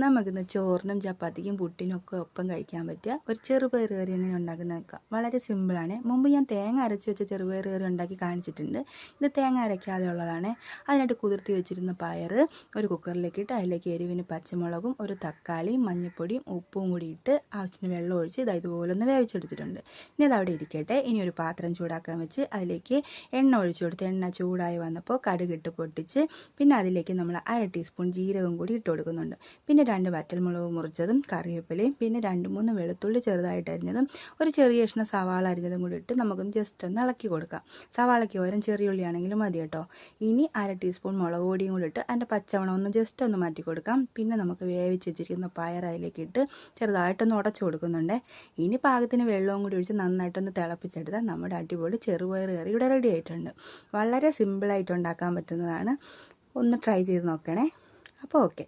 നമുക്കിന്ന് ചോറിനും ചപ്പാത്തിക്കും പുട്ടിനും ഒക്കെ ഒപ്പം കഴിക്കാൻ പറ്റിയ ഒരു ചെറുപയർ കറി എങ്ങനെ ഉണ്ടാക്കുന്നത് നോക്കാം. വളരെ സിമ്പിളാണ്. മുമ്പ് ഞാൻ തേങ്ങ അരച്ച് വെച്ച ചെറുപയർ കറി ഉണ്ടാക്കി കാണിച്ചിട്ടുണ്ട്. ഇത് തേങ്ങ അരയ്ക്കാതെ ഉള്ളതാണ്. അതിനായിട്ട് കുതിർത്തി വെച്ചിരുന്ന പയർ ഒരു കുക്കറിലേക്ക് ഇട്ട് അതിലേക്ക് എരിവിന് പച്ചമുളകും ഒരു തക്കാളിയും മഞ്ഞൾപ്പൊടിയും ഉപ്പും കൂടി ഇട്ട് ആവശ്യത്തിന് വെള്ളം ഒഴിച്ച് ഇതുപോലെ ഒന്ന് വേവിച്ചെടുത്തിട്ടുണ്ട്. ഇനി അതവിടെ ഇരിക്കട്ടെ. ഇനി ഒരു പാത്രം ചൂടാക്കാൻ വെച്ച് അതിലേക്ക് എണ്ണ ഒഴിച്ചു കൊടുത്ത് എണ്ണ ചൂടായി വന്നപ്പോൾ കടുകിട്ട് പൊട്ടിച്ച് പിന്നെ അതിലേക്ക് നമ്മൾ 1/2 ടീസ്പൂൺ ജീരകം കൂടി ഇട്ട് കൊടുക്കുന്നുണ്ട്. പിന്നെ 2 വറ്റൽമുളക് മുറിച്ചതും കറിവേപ്പിലയും പിന്നെ 2-3 വെളുത്തുള്ളി ചെറുതായിട്ട് അരിഞ്ഞതും ഒരു ചെറിയ കഷ്ണം സവാള അരിഞ്ഞതും കൂടി ഇട്ട് നമുക്കൊന്ന് ജസ്റ്റ് ഒന്ന് ഇളക്കി കൊടുക്കാം. സവാളയ്ക്ക് പകരം ചെറിയ ഉള്ളി ആണെങ്കിലും മതി കേട്ടോ. ഇനി 1/2 ടീസ്പൂൺ മുളക് പൊടിയും കൂടി ഇട്ട് അതിൻ്റെ പച്ചമണം ഒന്ന് ജസ്റ്റ് ഒന്ന് മാറ്റി കൊടുക്കാം. പിന്നെ നമുക്ക് വേവിച്ച് വെച്ചിരിക്കുന്ന പയർ അതിലേക്ക് ഇട്ട് ചെറുതായിട്ടൊന്ന് ഉടച്ചു കൊടുക്കുന്നുണ്ട്. ഇനി പാകത്തിന് വെള്ളവും കൂടി ഒഴിച്ച് നന്നായിട്ടൊന്ന് തിളപ്പിച്ചെടുത്താൽ നമ്മുടെ അടിപൊളി ചെറുപയർ കറി ഇവിടെ റെഡി ആയിട്ടുണ്ട്. വളരെ സിമ്പിളായിട്ട് ഉണ്ടാക്കാൻ പറ്റുന്നതാണ്. ഒന്ന് ട്രൈ ചെയ്ത് നോക്കണേ. അപ്പോൾ ഓക്കെ.